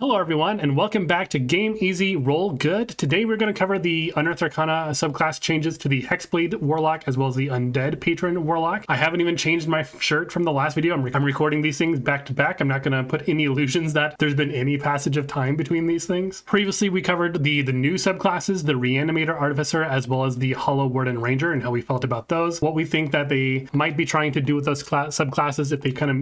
Hello everyone, and welcome back to Game Easy Roll Good. Today we're going to cover the Unearthed Arcana subclass changes to the Hexblade Warlock as well as the Undead Patron Warlock. I haven't even changed my shirt from the last video. I'm recording these things back to back. I'm not going to put any illusions that there's been any passage of time between these things. Previously we covered the new subclasses, the Reanimator Artificer as well as the Hollow Warden Ranger, and how we felt about those. What we think that they might be trying to do with those subclasses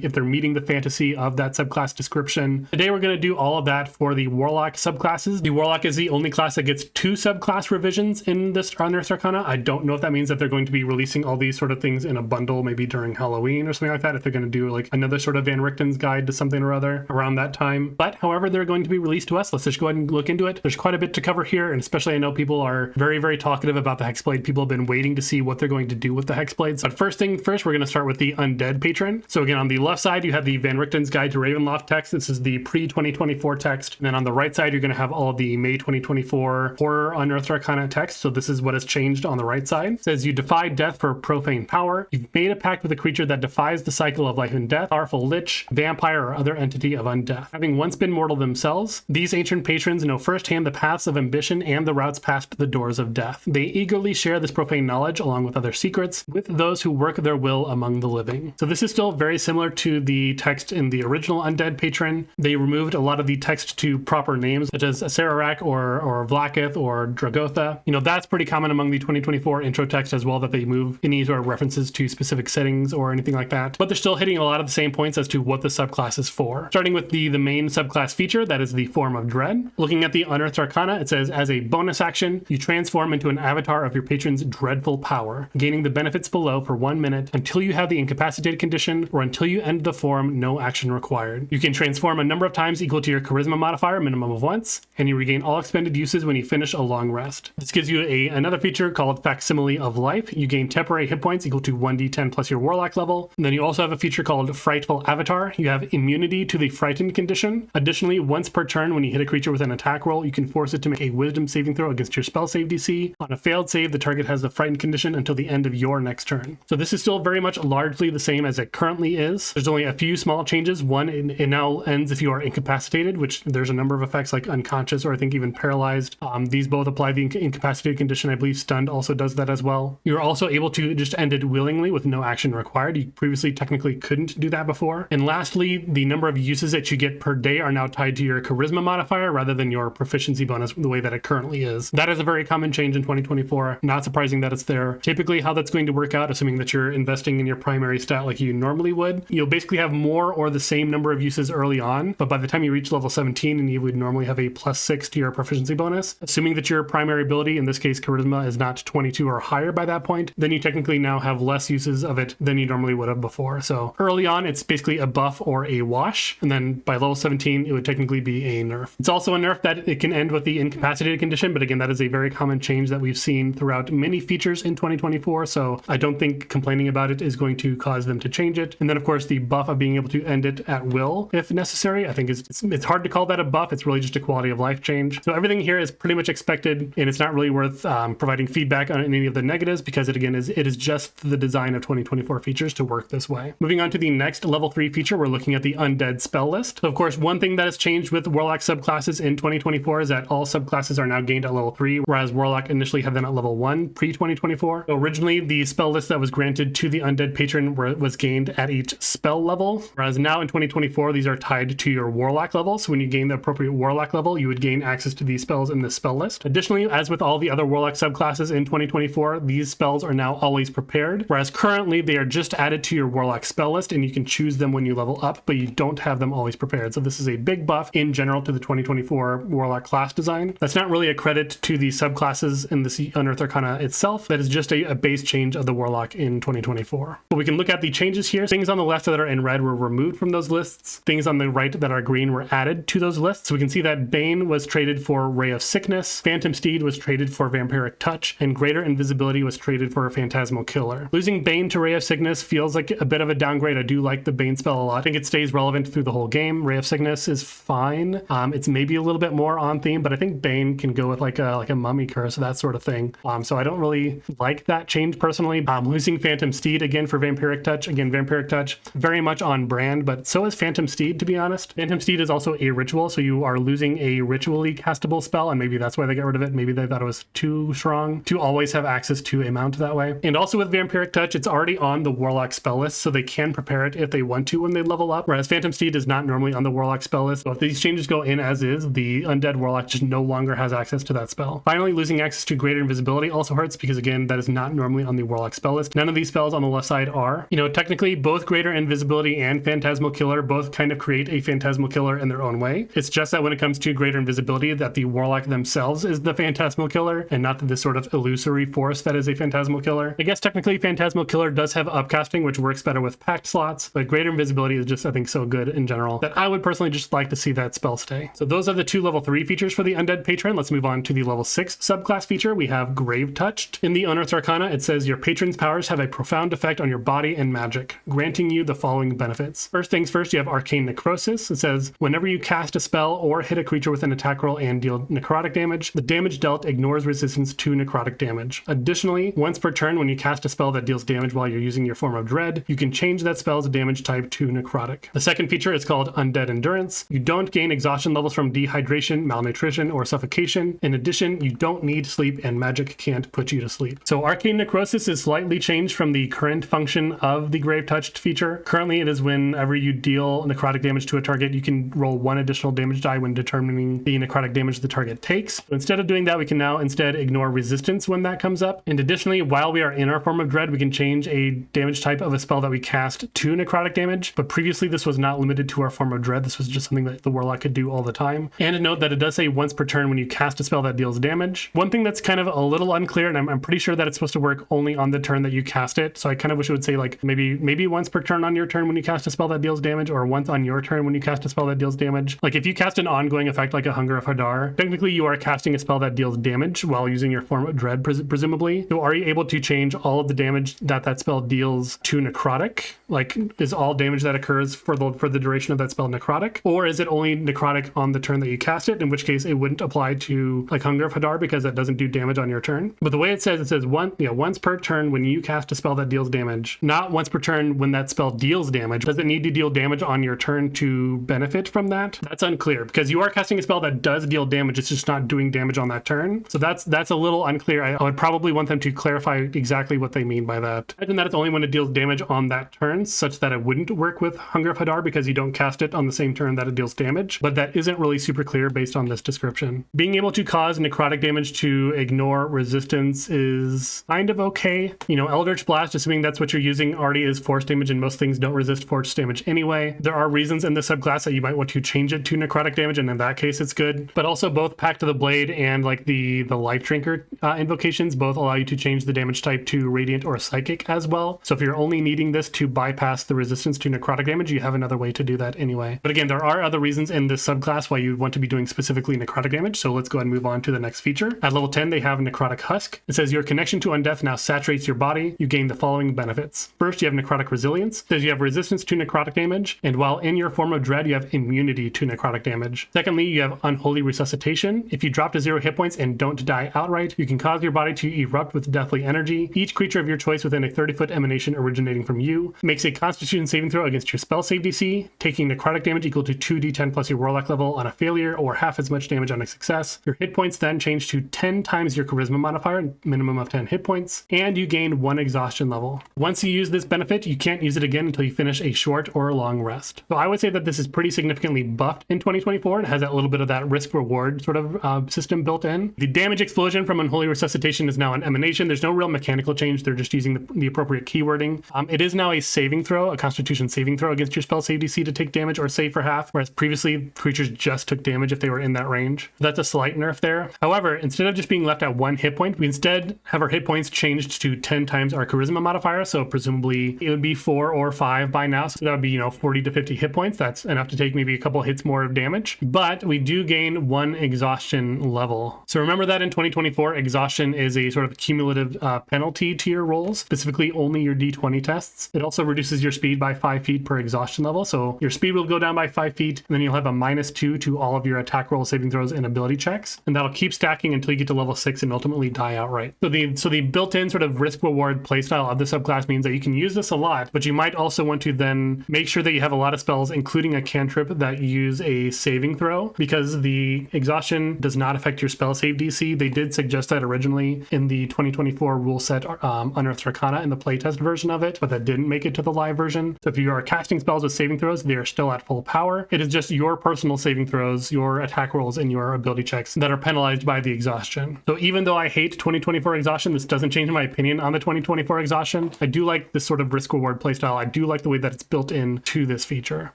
if they're meeting the fantasy of that subclass description. Today we're going to do all of that for the Warlock subclasses. The Warlock is the only class that gets 2 subclass revisions in this Unearthed Arcana. I don't know if that means that they're going to be releasing all these sort of things in a bundle, maybe during Halloween or something like that, if they're going to do like another sort of Van Richten's guide to something or other around that time. But however they're going to be released to us, let's just go ahead and look into it. There's quite a bit to cover here, and especially I know people are very, very talkative about the Hexblade. People have been waiting to see what they're going to do with the Hexblades. But first thing first, we're going to start with the Undead Patron. So again, on the left side, you have the Van Richten's Guide to Ravenloft text. This is the pre-2024 text. And then on the right side, you're going to have all of the May 2024 Horror Unearthed Arcana text. So this is what has changed on the right side. It says, you defy death for profane power. You've made a pact with a creature that defies the cycle of life and death, powerful lich, vampire, or other entity of undeath. Having once been mortal themselves, these ancient patrons know firsthand the paths of ambition and the routes past the doors of death. They eagerly share this profane knowledge along with other secrets with those who work their will among the living. So this is still very similar to the text in the original Undead Patron. They removed a lot of the text to proper names such as Sararak or Vlaakith or Dragotha. You know, that's pretty common among the 2024 intro text as well, that they move any sort of references to specific settings or anything like that. But they're still hitting a lot of the same points as to what the subclass is for. Starting with the main subclass feature, that is the Form of Dread. Looking at the Unearthed Arcana, it says, as a bonus action, you transform into an avatar of your patron's dreadful power, gaining the benefits below for 1 minute until you have the incapacitated condition or until you end the form, no action required. You can transform a number of times equal to your charisma modifier, minimum of once, and you regain all expended uses when you finish a long rest. This gives you another feature called Facsimile of Life. You gain temporary hit points equal to 1d10 plus your Warlock level. And then you also have a feature called Frightful Avatar. You have immunity to the frightened condition. Additionally, once per turn when you hit a creature with an attack roll, you can force it to make a wisdom saving throw against your spell save DC. On a failed save, the target has the frightened condition until the end of your next turn. So this is still very much largely the same as it currently is. There's only a few small changes. One, it now ends if you are incapacitated, which there's a number of effects like unconscious or I think even paralyzed. These both apply the incapacitated condition. I believe stunned also does that as well. You're also able to just end it willingly with no action required. You previously technically couldn't do that before. And lastly, the number of uses that you get per day are now tied to your charisma modifier rather than your proficiency bonus the way that it currently is. That is a very common change in 2024. Not surprising that it's there. Typically how that's going to work out, assuming that you're investing in your primary stat like you normally would, you'll basically have more or the same number of uses early on, but by the time you reach level 17 and you would normally have a +6 to your proficiency bonus, assuming that your primary ability, in this case charisma, is not 22 or higher by that point, then you technically now have less uses of it than you normally would have before. So early on it's basically a buff or a wash, and then by level 17 it would technically be a nerf. It's also a nerf that it can end with the incapacitated condition, but again that is a very common change that we've seen throughout many features in 2024, so I don't think complaining about it is going to cause them to change it. And then of course the buff of being able to end it at will if necessary, I think it's hard to call that a buff. It's really just a quality of life change. So everything here is pretty much expected, and it's not really worth providing feedback on any of the negatives because it is just the design of 2024 features to work this way. Moving on to the next level 3 feature, we're looking at the Undead spell list. So of course, one thing that has changed with Warlock subclasses in 2024 is that all subclasses are now gained at level 3, whereas Warlock initially had them at level 1 pre-2024. So originally, the spell list that was granted to the Undead Patron was gained at each spell level, whereas now in 2024, these are tied to your Warlock level. So when you gain the appropriate Warlock level, you would gain access to these spells in the spell list. Additionally, as with all the other Warlock subclasses in 2024, these spells are now always prepared, whereas currently they are just added to your Warlock spell list and you can choose them when you level up, but you don't have them always prepared. So this is a big buff in general to the 2024 Warlock class design. That's not really a credit to the subclasses in the Unearthed Arcana itself. That is just a base change of the Warlock in 2024. But we can look at the changes here. Things on the left that are in red were removed from those lists. Things on the right that are green were added to those lists. So we can see that Bane was traded for Ray of Sickness, Phantom Steed was traded for Vampiric Touch, and Greater Invisibility was traded for a Phantasmal Killer. Losing Bane to Ray of Sickness feels like a bit of a downgrade. I do like the Bane spell a lot. I think it stays relevant through the whole game. Ray of Sickness is fine. It's maybe a little bit more on theme, but I think Bane can go with like a mummy curse, that sort of thing. So I don't really like that change personally. Losing Phantom Steed again for Vampiric Touch. Again, Vampiric Touch very much on brand, but so is Phantom Steed, to be honest. Phantom Steed is also a ritual, so you are losing a ritually castable spell, and maybe that's why they got rid of it. Maybe they thought it was too strong to always have access to a mount that way. And also with Vampiric Touch, it's already on the Warlock spell list, so they can prepare it if they want to when they level up, whereas Phantom Steed is not normally on the Warlock spell list. So if these changes go in as is, the Undead Warlock just no longer has access to that spell. Finally, losing access to Greater Invisibility also hurts because, again, that is not normally on the Warlock spell list. None of these spells on the left side are. You know, technically, both Greater Invisibility and Phantasmal Killer both kind of create a Phantasmal Killer in their own way. It's just that when it comes to Greater Invisibility, that the Warlock themselves is the Phantasmal Killer, and not this sort of illusory force that is a Phantasmal Killer. I guess technically Phantasmal Killer does have upcasting, which works better with packed slots, but Greater Invisibility is just, I think, so good in general that I would personally just like to see that spell stay. So those are the two level 3 features for the Undead Patron. Let's move on to the level 6 subclass feature. We have Grave Touched. In the Unearthed Arcana, it says your patron's powers have a profound effect on your body and magic, granting you the following benefits. First things first, you have Arcane Necrosis. It says whenever you cast a spell or hit a creature with an attack roll and deal necrotic damage, the damage dealt ignores resistance to necrotic damage. Additionally, once per turn, when you cast a spell that deals damage while you're using your form of dread, you can change that spell's damage type to necrotic. The second feature is called Undead Endurance. You don't gain exhaustion levels from dehydration, malnutrition, or suffocation. In addition, you don't need sleep, and magic can't put you to sleep. So Arcane Necrosis is slightly changed from the current function of the Grave Touched feature. Currently, it is whenever you deal necrotic damage to a target, you can roll 1 additional damage die when determining the necrotic damage the target takes. So instead of doing that, we can now instead ignore resistance when that comes up. And additionally, while we are in our form of dread, we can change a damage type of a spell that we cast to necrotic damage, but previously this was not limited to our form of dread. This was just something that the Warlock could do all the time. And a note that it does say once per turn when you cast a spell that deals damage. One thing that's kind of a little unclear, and I'm pretty sure that it's supposed to work only on the turn that you cast it, so I kind of wish it would say like maybe once per turn on your turn when you cast a spell that deals damage, or once on your turn when you cast a spell that deals damage. Like if you cast an ongoing effect like a Hunger of Hadar, technically you are casting a spell that deals damage while using your form of dread, presumably. So are you able to change all of the damage that spell deals to necrotic? Like, is all damage that occurs for the duration of that spell necrotic? Or is it only necrotic on the turn that you cast it, in which case it wouldn't apply to like Hunger of Hadar because that doesn't do damage on your turn? But the way it says once per turn when you cast a spell that deals damage, not once per turn when that spell deals damage. Does it need to deal damage on your turn to benefit from that? That's unclear, because you are casting a spell that does deal damage, it's just not doing damage on that turn. So that's a little unclear. I would probably want them to clarify exactly what they mean by that. Imagine that it's only when it deals damage on that turn, such that it wouldn't work with Hunger of Hadar because you don't cast it on the same turn that it deals damage, but that isn't really super clear based on this description. Being able to cause necrotic damage to ignore resistance is kind of okay. You know, Eldritch Blast, assuming that's what you're using, already is force damage, and most things don't resist force damage anyway. There are reasons in the subclass that you might want to change it to necrotic damage, and in that case it's good. But also both Pact of the Blade and like the Life Drinker invocations both allow you to change the damage type to Radiant or Psychic as well. So if you're only needing this to bypass the resistance to necrotic damage, you have another way to do that anyway. But again, there are other reasons in this subclass why you want to be doing specifically necrotic damage. So let's go ahead and move on to the next feature. At level 10, they have Necrotic Husk. It says your connection to undeath now saturates your body. You gain the following benefits. First, you have Necrotic Resilience. It says you have resistance to necrotic damage, and while in your form of dread, you have immunity to necrotic damage. Secondly, you have Unholy Resuscitation. If you drop to 0 hit points and don't die outright, you can cause your body to erupt with deathly energy. Each creature of your choice within a 30-foot emanation originating from you makes a Constitution saving throw against your spell save DC, taking necrotic damage equal to 2d10 plus your Warlock level on a failure, or half as much damage on a success. Your hit points then change to 10 times your Charisma modifier, minimum of 10 hit points, and you gain 1 exhaustion level. Once you use this benefit, you can't use it again until you finish a short or long rest. So I would say that this is pretty significantly buffed in 2024. It has that little bit of that risk-reward sort of system built in. The damage explosion from Unholy Resuscitation is now an emanation. There's no real mechanical change. They're just using the appropriate keywording. It is now a saving throw, a Constitution saving throw against your spell save DC to take damage or save for half, whereas previously creatures just took damage if they were in that range. That's a slight nerf there. However, instead of just being left at 1 hit point, we instead have our hit points changed to 10 times our Charisma modifier. So presumably it would be 4 or 5 by now. So that would be, 40 to 50 hit points. That's enough to take maybe a couple hits more of damage, but we do gain 1 exhaustion level. So remember that in 2024, exhaustion is a sort of cumulative penalty to your rolls, specifically only your D20 tests. It also reduces your speed by 5 feet per exhaustion level. So your speed will go down by 5 feet, and then you'll have a -2 to all of your attack roll, saving throws, and ability checks. And that'll keep stacking until you get to level 6 and ultimately die outright. So the built-in sort of risk-reward playstyle of the subclass means that you can use this a lot, but you might also want to then make sure that you have a lot of spells, including a cantrip that use a saving throw because the exhaustion does not affect your spell save DC. They did suggest that originally in the 2024 rule set Unearthed Arcana in the playtest version of it, but that didn't make it to the live version. So if you are casting spells with saving throws, they are still at full power. It is just your personal saving throws, your attack rolls, and your ability checks that are penalized by the exhaustion. So even though I hate 2024 exhaustion, this doesn't change my opinion on the 2024 exhaustion. I do like this sort of risk reward playstyle. I do like the way that it's built into this feature.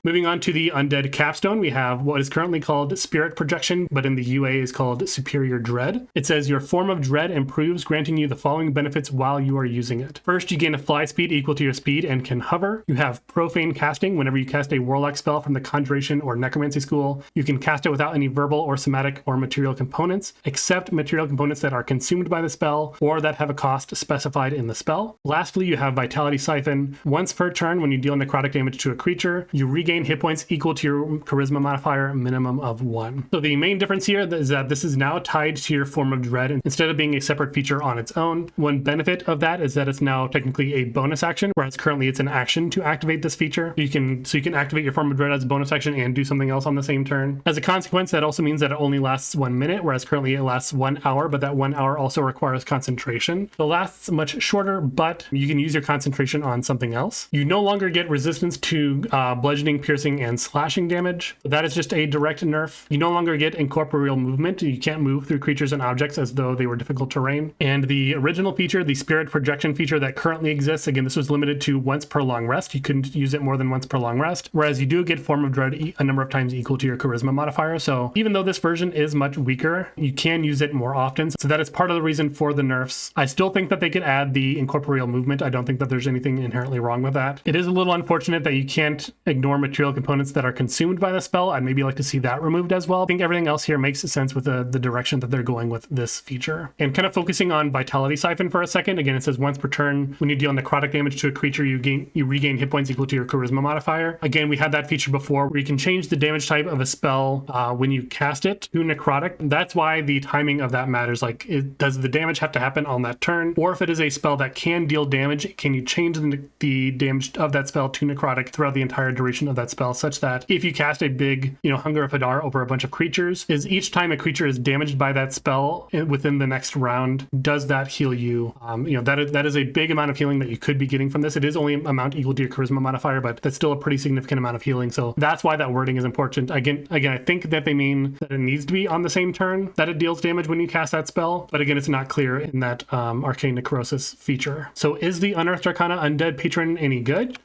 Moving on to the Undead Capstone, we have what is currently called Spirit Projection, but in the UA is called Superior Dread. It says your form of dread improves, granting you the following benefits while you are using it. First, you gain a fly speed equal to your speed and can hover. You have Profane Casting. Whenever you cast a Warlock spell from the Conjuration or Necromancy school, you can cast it without any verbal or somatic or material components, except material components that are consumed by the spell or that have a cost specified in the spell. Lastly, you have Vitality Siphon. Once per turn, when you deal necrotic damage to a creature, you regain hit points equal to your charisma modifier, minimum of 1. So the main difference here is that this is now tied to your form of dread instead of being a separate feature on its own. One benefit of that is that it's now technically a bonus action, whereas currently it's an action to activate this feature. You can activate your form of dread as a bonus action and do something else on the same turn. As a consequence, that also means that it only lasts 1 minute, whereas currently it lasts 1 hour, but that 1 hour also requires concentration. So it lasts much shorter, but you can use your concentration on something else. You no longer get resistance to bludgeoning, piercing, and slashing damage. That is just a direct nerf. You no longer get incorporeal movement. You can't move through creatures and objects as though they were difficult terrain. And the original feature, the Spirit Projection feature that currently exists, again, this was limited to once per long rest. You couldn't use it more than once per long rest, whereas you do get Form of Dread a number of times equal to your charisma modifier. So even though this version is much weaker, you can use it more often. So that is part of the reason for the nerfs. I still think that they could add the incorporeal movement. I don't think that there's anything inherently wrong with that. It is a little unfortunate that you can't ignore material components that are consumed by the spell. I'd maybe like to see that removed as well. I think everything else here makes sense with the direction that they're going with this feature. And kind of focusing on Vitality Siphon for a second, again, it says once per turn, when you deal necrotic damage to a creature, you regain hit points equal to your charisma modifier. Again, we had that feature before where you can change the damage type of a spell when you cast it to necrotic. That's why the timing of that matters. Like, does the damage have to happen on that turn? Or if it is a spell that can deal damage, can you change the damage of that spell to necrotic throughout the entire duration of that spell, such that if you cast a big, Hunger of Hadar over a bunch of creatures, is each time a creature is damaged by that spell within the next round, does that heal you? That is a big amount of healing that you could be getting from this. It is only an amount equal to your charisma modifier, but that's still a pretty significant amount of healing. So that's why that wording is important. Again, I think that they mean that it needs to be on the same turn that it deals damage when you cast that spell. But again, it's not clear in that Arcane Necrosis feature. So is the Unearthed Arcana Undead Patron any good?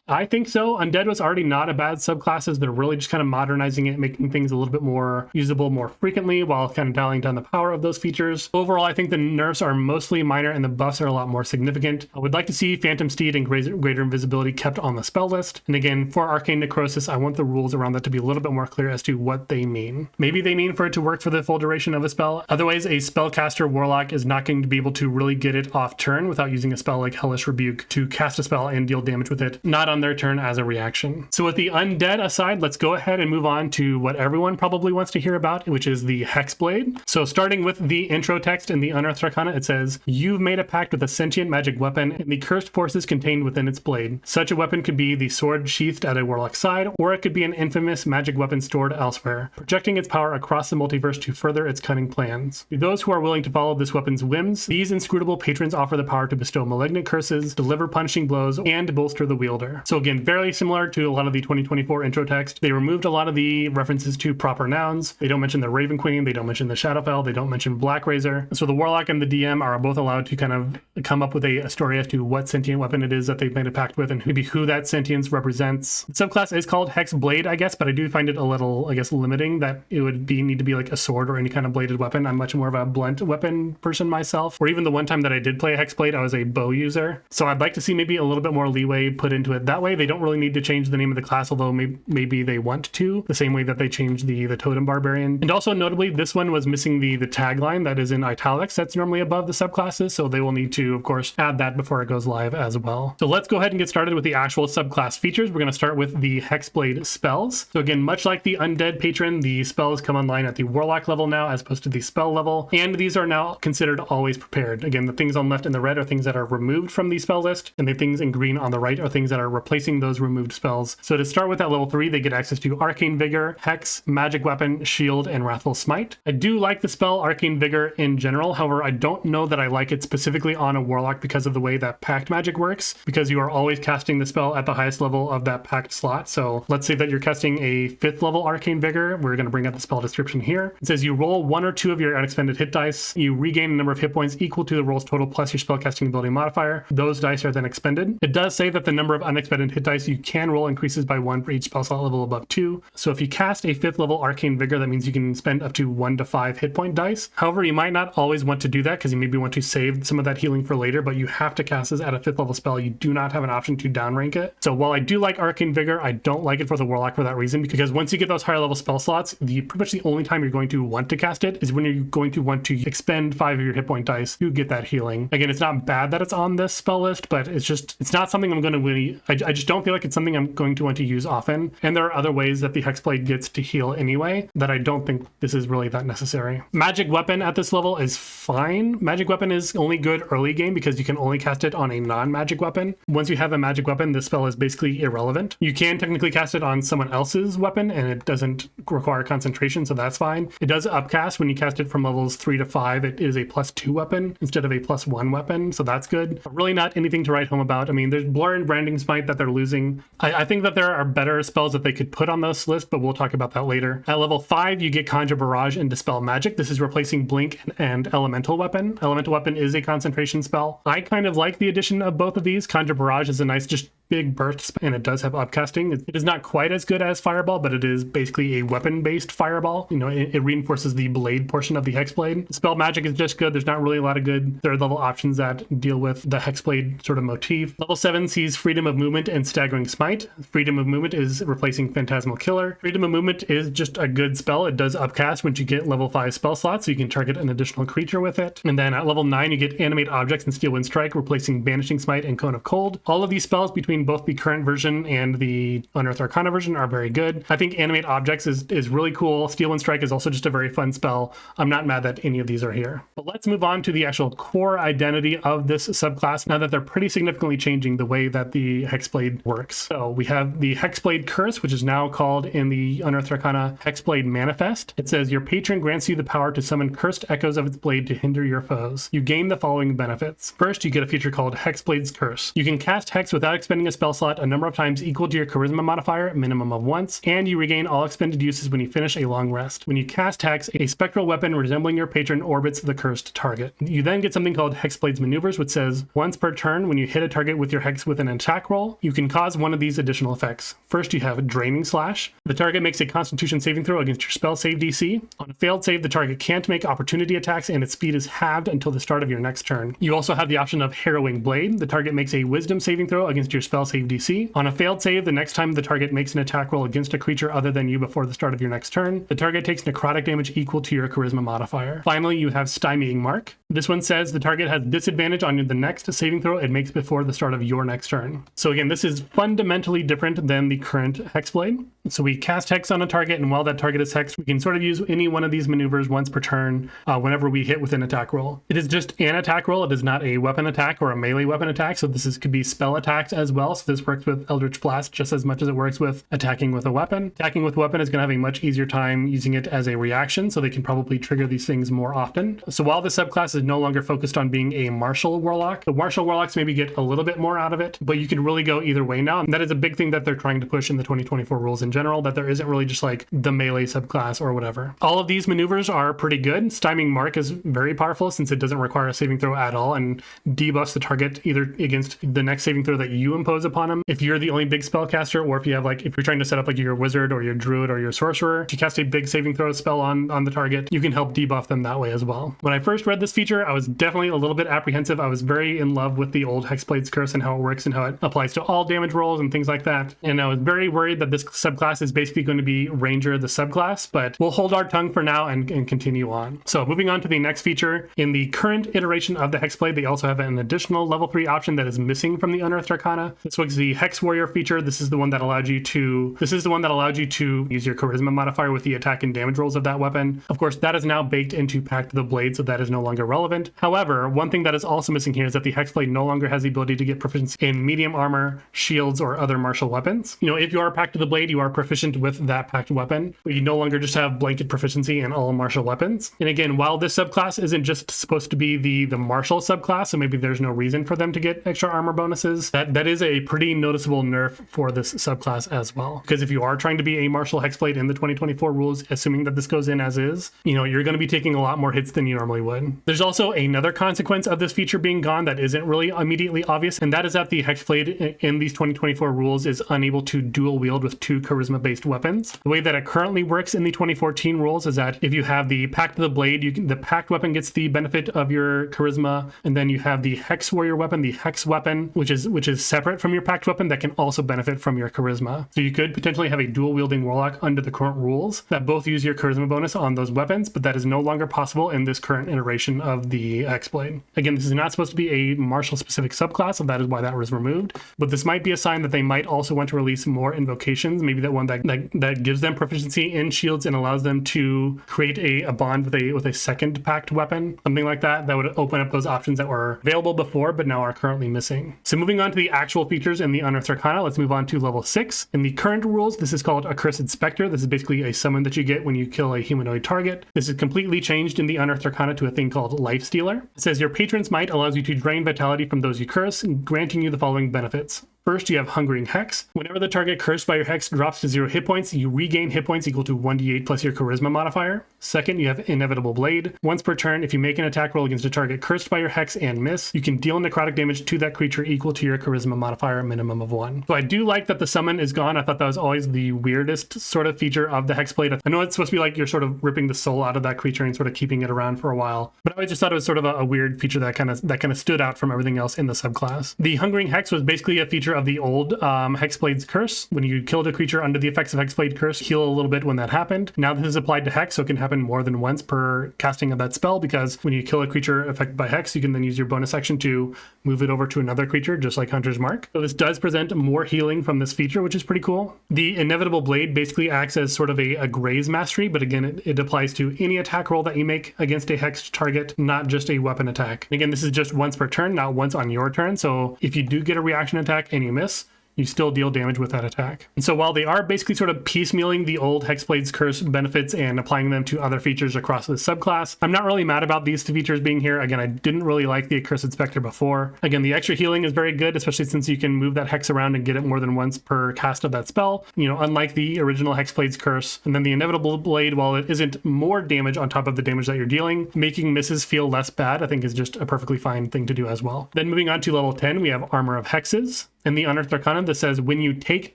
I think so. Undead was already not a bad subclasses. They're really just kind of modernizing it, making things a little bit more usable more frequently while kind of dialing down the power of those features. Overall, I think the nerfs are mostly minor and the buffs are a lot more significant. I would like to see Phantom Steed and Greater Invisibility kept on the spell list. And again, for Arcane Necrosis, I want the rules around that to be a little bit more clear as to what they mean. Maybe they mean for it to work for the full duration of a spell. Otherwise, a spellcaster Warlock is not going to be able to really get it off turn without using a spell like Hellish Rebuke to cast a spell and deal damage with it, not on their turn as a reaction. So with the undead aside, let's go ahead and move on to what everyone probably wants to hear about, which is the Hexblade. So starting with the intro text in the Unearthed Arcana, it says, "You've made a pact with a sentient magic weapon and the cursed forces contained within its blade. Such a weapon could be the sword sheathed at a warlock's side, or it could be an infamous magic weapon stored elsewhere, projecting its power across the multiverse to further its cunning plans. To those who are willing to follow this weapon's whims, these inscrutable patrons offer the power to bestow malignant curses, deliver punishing blows, and bolster the wielder." So again, very similar to a lot of the 2024 intro text. They removed a lot of the references to proper nouns. They don't mention the Raven Queen, they don't mention the Shadowfell, they don't mention Black Razor. So the Warlock and the DM are both allowed to kind of come up with a story as to what sentient weapon it is that they've made a pact with and maybe who that sentience represents. The subclass is called Hexblade, I guess, but I do find it a little, limiting that it would need to be like a sword or any kind of bladed weapon. I'm much more of a blunt weapon person myself. Or even the one time that I did play Hexblade, I was a bow user. So I'd like to see maybe a little bit more leeway put into it. That way they don't really need to change the name of the class, although maybe they want to, the same way that they changed the Totem Barbarian. And also notably, this one was missing the tagline that is in italics that's normally above the subclasses, so they will need to, of course, add that before it goes live as well. So let's go ahead and get started with the actual subclass features. We're going to start with the Hexblade spells. So again, much like the Undead Patron, the spells come online at the Warlock level now as opposed to the spell level, and these are now considered always prepared. Again, the things on left and the red are things that are removed from the spell list, and the things in green on the right are things that are replacing those removed spells. So to start with at level 3, they get access to Arcane Vigor, Hex, Magic Weapon, Shield, and Wrathful Smite. I do like the spell Arcane Vigor in general, however, I don't know that I like it specifically on a Warlock because of the way that Pact Magic works, because you are always casting the spell at the highest level of that Pact slot. So let's say that you're casting a 5th level Arcane Vigor. We're going to bring up the spell description here. It says you roll 1 or 2 of your unexpended hit dice. You regain a number of hit points equal to the roll's total plus your spellcasting ability modifier. Those dice are then expended. It does say that the number of unexpended hit dice you can roll increases by 1 for each spell slot level above 2. So if you cast a 5th level Arcane Vigor, that means you can spend up to 1 to 5 hit point dice. However, you might not always want to do that because you maybe want to save some of that healing for later, but you have to cast this at a 5th level spell. You do not have an option to downrank it. So while I do like Arcane Vigor, I don't like it for the Warlock for that reason, because once you get those higher level spell slots, pretty much the only time you're going to want to cast it is when you're going to want to expend 5 of your hit point dice to get that healing. Again, it's not bad that it's on this spell list, but it's not something I'm going to really, I just don't feel like it's something I'm going to want to use often. And there are other ways that the Hexblade gets to heal anyway that I don't think this is really that necessary. Magic Weapon at this level is fine. Magic Weapon is only good early game because you can only cast it on a non-magic weapon. Once you have a magic weapon, this spell is basically irrelevant. You can technically cast it on someone else's weapon and it doesn't require concentration, so that's fine. It does upcast when you cast it from levels 3 to 5. It is a +2 weapon instead of a +1 weapon, so that's good. But really not anything to write home about. I mean, there's Blur and Branding Smite that they're losing. I think that there are better spells that they could put on this list, but we'll talk about that later. At level 5, you get Conjure Barrage and Dispel Magic. This is replacing Blink and Elemental Weapon. Elemental Weapon is a concentration spell. I kind of like the addition of both of these. Conjure Barrage is a nice, just big burst, and it does have upcasting. It is not quite as good as Fireball, but it is basically a weapon-based Fireball. You know, it reinforces the blade portion of the Hexblade. Spell Magic is just good. There's not really a lot of good third level options that deal with the Hexblade sort of motif. Level 7 sees Freedom of Movement and Staggering Smite. Freedom of Movement is replacing Phantasmal Killer. Freedom of Movement is just a good spell. It does upcast once you get level 5 spell slots, so you can target an additional creature with it. And then at level 9, you get Animate Objects and Steel Wind Strike, replacing Banishing Smite and Cone of Cold. All of these spells between both the current version and the Unearthed Arcana version are very good. I think Animate Objects is really cool. Steel Wind Strike is also just a very fun spell. I'm not mad that any of these are here. But let's move on to the actual core identity of this subclass now that they're pretty significantly changing the way that the Hexblade works. So we have the Hexblade Curse, which is now called in the Unearthed Arcana Hexblade Manifest. It says your patron grants you the power to summon cursed echoes of its blade to hinder your foes. You gain the following benefits. First, you get a feature called Hexblade's Curse. You can cast Hex without expending a spell slot a number of times equal to your charisma modifier, minimum of once, and you regain all expended uses when you finish a long rest. When you cast Hex, a spectral weapon resembling your patron orbits the cursed target. You then get something called Hexblade's Maneuvers, which says once per turn, when you hit a target with your Hex with an attack roll, you can cause one of these additional effects. First, you have Draining Slash. The target makes a Constitution saving throw against your spell save DC. On a failed save, the target can't make opportunity attacks and its speed is halved until the start of your next turn. You also have the option of Harrowing Blade. The target makes a Wisdom saving throw against your spell save DC. On a failed save, the next time the target makes an attack roll against a creature other than you before the start of your next turn, the target takes necrotic damage equal to your charisma modifier. Finally, you have Stymieing Mark. This one says the target has disadvantage on the next saving throw it makes before the start of your next turn. So again, this is fundamentally different than the current Hexblade. So we cast Hex on a target, and while that target is hexed, we can sort of use any one of these maneuvers once per turn whenever we hit with an attack roll. It is just an attack roll. It is not a weapon attack or a melee weapon attack, so could be spell attacks as well. So this works with Eldritch Blast just as much as it works with attacking with a weapon. Attacking with a weapon is going to have a much easier time using it as a reaction, so they can probably trigger these things more often. So while the subclass is no longer focused on being a martial warlock, the martial warlocks maybe get a little bit more out of it, but you could really go either way now. And that is a big thing that they're trying to push in the 2024 rules in general, that there isn't really just like the melee subclass or whatever. All of these maneuvers are pretty good. Stymieing Mark is very powerful since it doesn't require a saving throw at all and debuffs the target either against the next saving throw that you impose upon them. If you're the only big spellcaster, or if you're trying to set up like your wizard or your druid or your sorcerer, if you cast a big saving throw spell on the target, you can help debuff them that way as well. When I first read this feature, I was definitely a little bit apprehensive. I was very in love with the old Hexblade's Curse and how it works and how it applies to all damage rolls and things like that. And I was very worried that this subclass is basically going to be Ranger the subclass, but we'll hold our tongue for now and continue on. So moving on to the next feature, in the current iteration of the Hexblade, they also have an additional level 3 option that is missing from the Unearthed Arcana. This was the Hex Warrior feature. This is the one that allowed you to use your charisma modifier with the attack and damage rolls of that weapon. Of course, that is now baked into Pact of the Blade, so that is no longer relevant. However, one thing that is also missing here is that the Hexblade no longer has the ability to get proficiency in medium armor, shields, or other martial weapons. If you are Pact of the Blade, you are proficient with that Pact weapon, but you no longer just have blanket proficiency in all martial weapons. And again, while this subclass isn't just supposed to be the martial subclass, so maybe there's no reason for them to get extra armor bonuses, that is a pretty noticeable nerf for this subclass as well. Because if you are trying to be a martial Hexblade in the 2024 rules, assuming that this goes in as is, you're going to be taking a lot more hits than you normally would. There's also another consequence of this feature being gone that isn't really immediately obvious, and that is that the Hexblade in these 2024 rules is unable to dual wield with 2 charisma based weapons. The way that it currently works in the 2014 rules is that if you have the Pact of the Blade, the Pact weapon gets the benefit of your charisma, and then you have the Hex Warrior weapon, the Hex weapon, which is separate from your Pact weapon, that can also benefit from your charisma. So you could potentially have a dual wielding Warlock under the current rules that both use your charisma bonus on those weapons, but that is no longer possible in this current iteration of the Hexblade. Again, this is not supposed to be a martial specific subclass, so that is why that was removed, but this might be a sign that they might also want to release more invocations, maybe that one that gives them proficiency in shields and allows them to create a bond with a second Pact weapon, something like that would open up those options that were available before but now are currently missing. So moving on to the actual features in the Unearthed Arcana, let's move on to level 6. In the current rules, this is called Accursed Spectre. This is basically a summon that you get when you kill a humanoid target. This is completely changed in the Unearthed Arcana to a thing called Life Stealer. It says your patron's might allows you to drain vitality from those you curse, granting you the following benefits. First, you have Hungering Hex. Whenever the target cursed by your hex drops to 0 hit points, you regain hit points equal to 1d8 plus your charisma modifier. Second, you have Inevitable Blade. Once per turn, if you make an attack roll against a target cursed by your hex and miss, you can deal necrotic damage to that creature equal to your charisma modifier, minimum of 1. So I do like that the summon is gone. I thought that was always the weirdest sort of feature of the Hexblade. I know it's supposed to be like you're sort of ripping the soul out of that creature and sort of keeping it around for a while, but I always just thought it was sort of a weird feature that kind of stood out from everything else in the subclass. The Hungering Hex was basically a feature of the old Hexblade's Curse. When you killed a creature under the effects of Hexblade Curse, heal a little bit when that happened. Now this is applied to Hex, so it can happen more than once per casting of that spell, because when you kill a creature affected by Hex, you can then use your bonus action to move it over to another creature, just like Hunter's Mark. So this does present more healing from this feature, which is pretty cool. The Inevitable Blade basically acts as sort of a graze mastery, but again, it applies to any attack roll that you make against a hexed target, not just a weapon attack. Again, this is just once per turn, not once on your turn, so if you do get a reaction attack and you miss, you still deal damage with that attack. And so while they are basically sort of piecemealing the old Hexblade's Curse benefits and applying them to other features across the subclass, I'm not really mad about these two features being here. Again, I didn't really like the Accursed Spectre before. Again, the extra healing is very good, especially since you can move that hex around and get it more than once per cast of that spell, unlike the original Hexblade's Curse. And then the Inevitable Blade, while it isn't more damage on top of the damage that you're dealing, making misses feel less bad, I think is just a perfectly fine thing to do as well. Then moving on to level 10, we have Armor of Hexes. In the Unearthed Arcana, this says when you take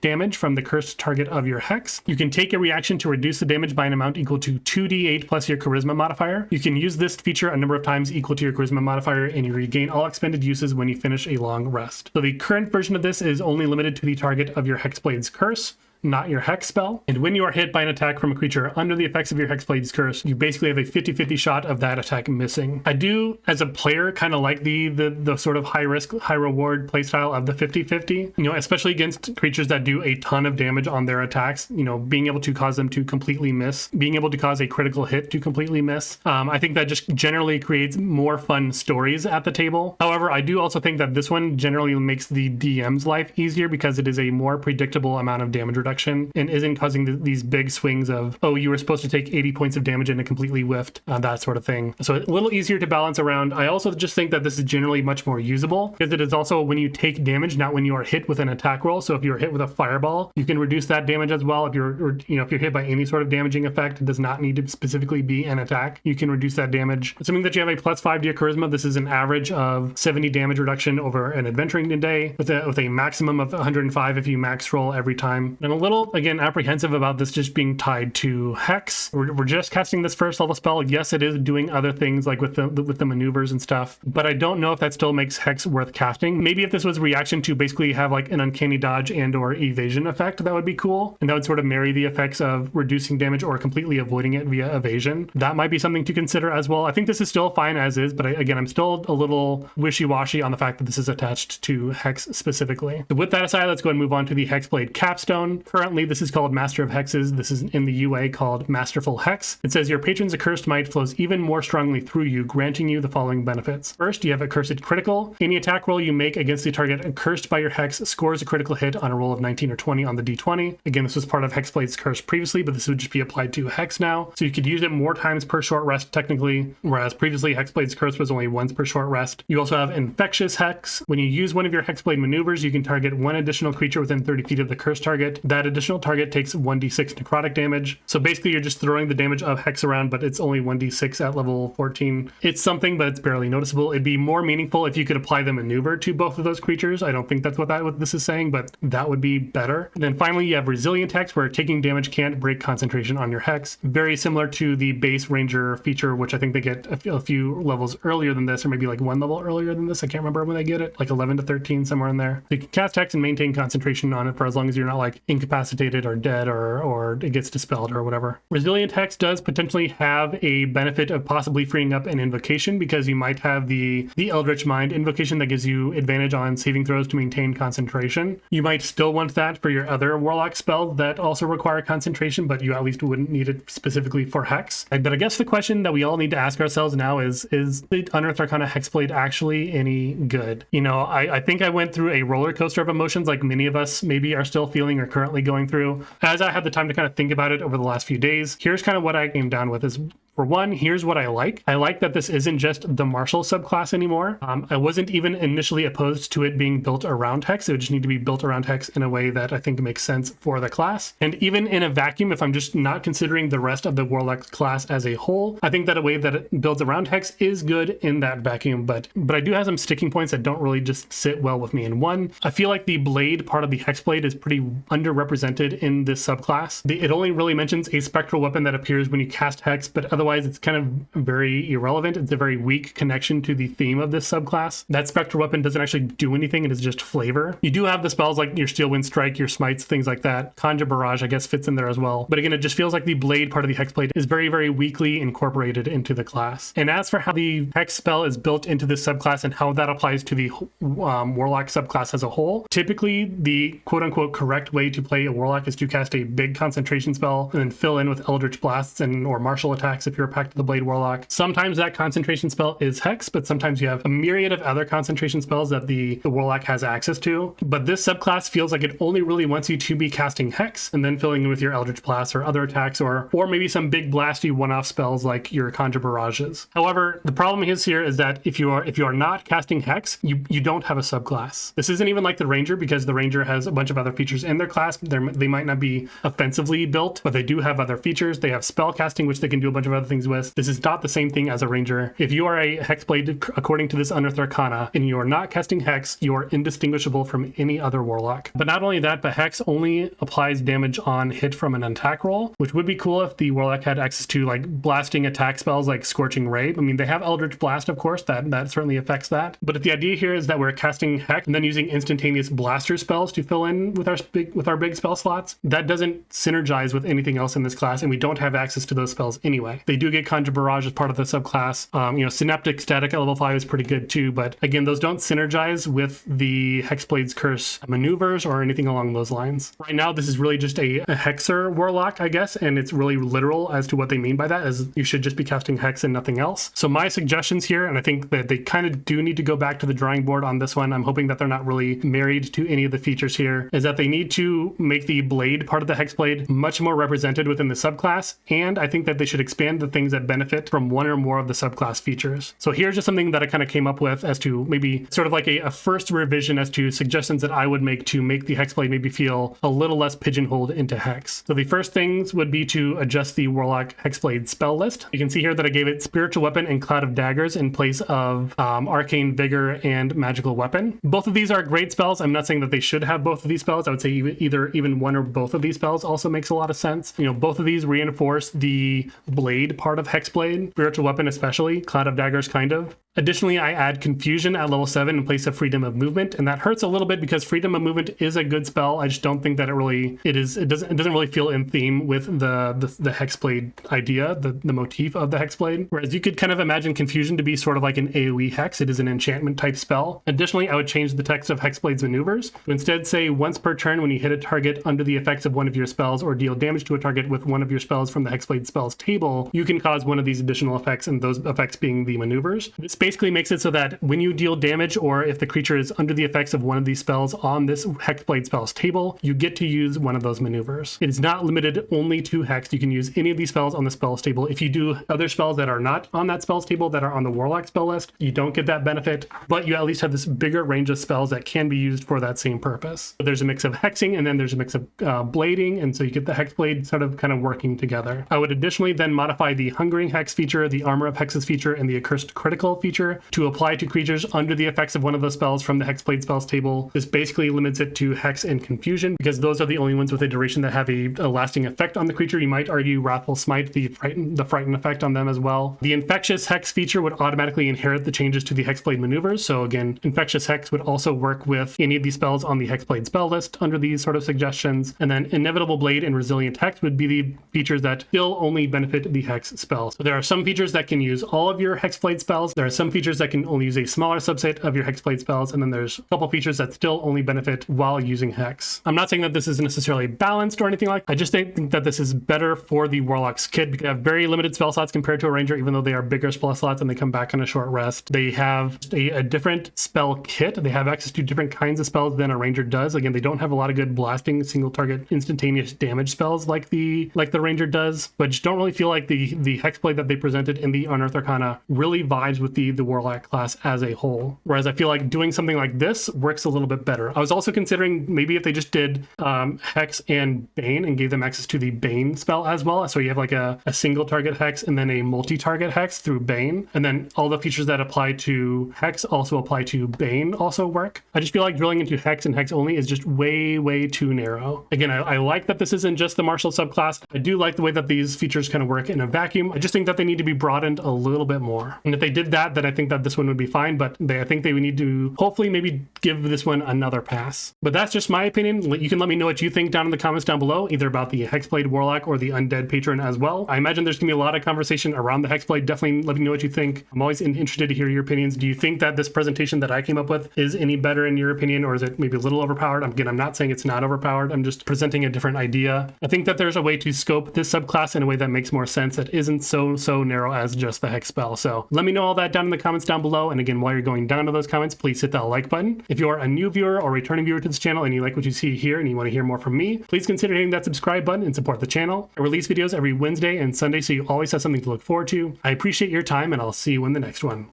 damage from the cursed target of your hex, you can take a reaction to reduce the damage by an amount equal to 2d8 plus your charisma modifier. You can use this feature a number of times equal to your charisma modifier, and you regain all expended uses when you finish a long rest. So the current version of this is only limited to the target of your Hexblade's Curse, not your hex spell. And when you are hit by an attack from a creature under the effects of your Hexblade's Curse, you basically have a 50-50 shot of that attack missing. I do, as a player, kind of like the sort of high risk, high reward playstyle of the 50-50, especially against creatures that do a ton of damage on their attacks, being able to cause them to completely miss, being able to cause a critical hit to completely miss. I think that just generally creates more fun stories at the table. However, I do also think that this one generally makes the DM's life easier because it is a more predictable amount of damage reduction and isn't causing these big swings of, oh, you were supposed to take 80 points of damage and it completely whiffed, that sort of thing. So a little easier to balance around. I also just think that this is generally much more usable because it is also when you take damage, not when you are hit with an attack roll. So if you're hit with a fireball, you can reduce that damage as well. If you're hit by any sort of damaging effect, it does not need to specifically be an attack. You can reduce that damage. Assuming that you have a +5 to your charisma, this is an average of 70 damage reduction over an adventuring day with a maximum of 105 if you max roll every time. And a little, again, apprehensive about this just being tied to Hex. We're just casting this first level spell. Yes, it is doing other things like with the maneuvers and stuff, but I don't know if that still makes Hex worth casting. Maybe if this was a reaction to basically have like an uncanny dodge and or evasion effect, that would be cool. And that would sort of marry the effects of reducing damage or completely avoiding it via evasion. That might be something to consider as well. I think this is still fine as is, but again, I'm still a little wishy-washy on the fact that this is attached to Hex specifically. So with that aside, let's go and move on to the Hexblade capstone. Currently, this is called Master of Hexes. This is in the UA called Masterful Hex. It says your patron's accursed might flows even more strongly through you, granting you the following benefits. First, you have Accursed Critical. Any attack roll you make against the target accursed by your Hex scores a critical hit on a roll of 19 or 20 on the D20. Again, this was part of Hexblade's curse previously, but this would just be applied to Hex now. So you could use it more times per short rest technically, whereas previously Hexblade's curse was only once per short rest. You also have Infectious Hex. When you use one of your Hexblade maneuvers, you can target one additional creature within 30 feet of the curse target. That additional target takes 1d6 necrotic damage. So basically you're just throwing the damage of Hex around, but it's only 1d6 at level 14. It's something, but it's barely noticeable. It'd be more meaningful if you could apply the maneuver to both of those creatures. I don't think that's what this is saying, but that would be better. And then finally, you have Resilient Hex, where taking damage can't break concentration on your Hex. Very similar to the base Ranger feature, which I think they get a few levels earlier than this, or maybe like one level earlier than this. I can't remember when they get it, like 11 to 13, somewhere in there. So you can cast Hex and maintain concentration on it for as long as you're not like incapacitated or dead or it gets dispelled or whatever. Resilient Hex does potentially have a benefit of possibly freeing up an invocation, because you might have the Eldritch Mind invocation that gives you advantage on saving throws to maintain concentration. You might still want that for your other Warlock spells that also require concentration, but you at least wouldn't need it specifically for Hex. But I guess the question that we all need to ask ourselves now is the Unearthed Arcana Hexblade actually any good? You know, I think I went through a roller coaster of emotions like many of us maybe are still feeling or currently going through. As I had the time to kind of think about it over the last few days, here's kind of what I came down with is, for one, here's what I like. I like that this isn't just the martial subclass anymore. I wasn't even initially opposed to it being built around Hex. It would just need to be built around Hex in a way that I think makes sense for the class. And even in a vacuum, if I'm just not considering the rest of the Warlock class as a whole, I think that a way that it builds around Hex is good in that vacuum. But I do have some sticking points that don't really just sit well with me. And one, I feel like the blade part of the Hexblade is pretty underrepresented in this subclass. It only really mentions a spectral weapon that appears when you cast Hex, but otherwise it's kind of very irrelevant. It's a very weak connection to the theme of this subclass. That spectral weapon doesn't actually do anything. It is just flavor. You do have the spells like your Steel Wind Strike, your Smites, things like that. Conjure Barrage, I guess, fits in there as well. But again, it just feels like the blade part of the Hexblade is very, very weakly incorporated into the class. And as for how the Hex spell is built into this subclass and how that applies to the Warlock subclass as a whole, typically the quote-unquote correct way to play a Warlock is to cast a big concentration spell and then fill in with Eldritch Blasts or martial attacks if you're a Pact of the Blade Warlock. Sometimes that concentration spell is Hex, but sometimes you have a myriad of other concentration spells that the Warlock has access to. But this subclass feels like it only really wants you to be casting Hex and then filling in with your Eldritch Blasts or other attacks, or maybe some big blasty one-off spells like your Conjure Barrages. However, the problem is here is that if you are not casting Hex, you don't have a subclass. This isn't even like the Ranger, because the Ranger has a bunch of other features in their class. They might not be offensively built, but they do have other features. They have spell casting, which they can do a bunch of other things with. This is not the same thing as a Ranger. If you are a Hexblade, according to this Unearthed Arcana, and you are not casting Hex, you are indistinguishable from any other Warlock. But not only that, but Hex only applies damage on hit from an attack roll, which would be cool if the Warlock had access to like blasting attack spells like Scorching Ray. I mean, they have Eldritch Blast, of course, that certainly affects that. But if the idea here is that we're casting Hex and then using instantaneous blaster spells to fill in with our big spell slots, that doesn't synergize with anything else in this class, and we don't have access to those spells anyway. They do get Conjure Barrage as part of the subclass. Synaptic Static at level 5 is pretty good too, but again, those don't synergize with the Hexblade's Curse maneuvers or anything along those lines. Right now, this is really just a Hexer Warlock, I guess, and it's really literal as to what they mean by that, as you should just be casting Hex and nothing else. So my suggestions here, and I think that they kind of do need to go back to the drawing board on this one, I'm hoping that they're not really married to any of the features here, is that they need to make the blade part of the Hexblade much more represented within the subclass, and I think that they should expand find the things that benefit from one or more of the subclass features. So here's just something that I kind of came up with as to maybe sort of like a first revision as to suggestions that I would make to make the Hexblade maybe feel a little less pigeonholed into Hex. So the first things would be to adjust the Warlock Hexblade spell list. You can see here that I gave it Spiritual Weapon and Cloud of Daggers in place of Arcane Vigor and Magical Weapon. Both of these are great spells. I'm not saying that they should have both of these spells. I would say even one or both of these spells also makes a lot of sense. You know, both of these reinforce the blade part of Hexblade, Spiritual Weapon especially, Cloud of Daggers kind of. Additionally, I add Confusion at level 7 in place of Freedom of Movement, and that hurts a little bit because Freedom of Movement is a good spell. I just don't think that it doesn't really feel in theme with the Hexblade idea, the motif of the Hexblade. Whereas you could kind of imagine Confusion to be sort of like an AoE hex. It is an enchantment type spell. Additionally, I would change the text of Hexblade's maneuvers to instead say once per turn when you hit a target under the effects of one of your spells or deal damage to a target with one of your spells from the Hexblade spells table, you can cause one of these additional effects, and those effects being the maneuvers. This basically makes it so that when you deal damage or if the creature is under the effects of one of these spells on this Hexblade spells table, you get to use one of those maneuvers. It is not limited only to Hex. You can use any of these spells on the spells table. If you do other spells that are not on that spells table that are on the Warlock spell list, you don't get that benefit, but you at least have this bigger range of spells that can be used for that same purpose. So there's a mix of hexing and then there's a mix of blading, and so you get the Hexblade sort of kind of working together. I would additionally then modify the Hungering Hex feature, the Armor of Hexes feature, and the Accursed Critical feature to apply to creatures under the effects of one of those spells from the Hexblade spells table. This basically limits it to Hex and Confusion because those are the only ones with a duration that have a lasting effect on the creature. You might argue Wrathful Smite, the Frighten effect on them as well. The Infectious Hex feature would automatically inherit the changes to the Hexblade maneuvers. So again, Infectious Hex would also work with any of these spells on the Hexblade spell list under these sort of suggestions. And then Inevitable Blade and Resilient Hex would be the features that still only benefit the Hex spells. So there are some features that can use all of your Hexblade spells. There are some features that can only use a smaller subset of your Hexblade spells, and then there's a couple features that still only benefit while using Hex. I'm not saying that this is necessarily balanced or anything like that. I just think that this is better for the Warlock's kit because they have very limited spell slots compared to a Ranger, even though they are bigger spell slots and they come back on a short rest. They have a different spell kit. They have access to different kinds of spells than a Ranger does. Again, they don't have a lot of good blasting, single target, instantaneous damage spells like the Ranger does, but just don't really feel like the Hexblade that they presented in the Unearthed Arcana really vibes with the Warlock class as a whole. Whereas I feel like doing something like this works a little bit better. I was also considering maybe if they just did Hex and Bane and gave them access to the Bane spell as well. So you have like a single target Hex and then a multi-target Hex through Bane. And then all the features that apply to Hex also apply to Bane also work. I just feel like drilling into Hex and Hex only is just way, way too narrow. Again, I like that this isn't just the martial subclass. I do like the way that these features kind of work in a vacuum. I just think that they need to be broadened a little bit more. And if they did that, then I think that this one would be fine, but I think they would need to hopefully maybe give this one another pass. But that's just my opinion. You can let me know what you think down in the comments down below, either about the Hexblade Warlock or the Undead Patron as well. I imagine there's gonna be a lot of conversation around the Hexblade. Definitely let me know what you think. I'm always interested to hear your opinions. Do you think that this presentation that I came up with is any better in your opinion, or is it maybe a little overpowered? Again, I'm not saying it's not overpowered. I'm just presenting a different idea. I think that there's a way to scope this subclass in a way that makes more sense, that isn't so narrow as just the Hex spell. So let me know all that down in the comments down below. And again, while you're going down to those comments, please hit that like button. If you're a new viewer or returning viewer to this channel and you like what you see here and you want to hear more from me, please consider hitting that subscribe button and support the channel. I release videos every Wednesday and Sunday, so you always have something to look forward to. I appreciate your time, and I'll see you in the next one.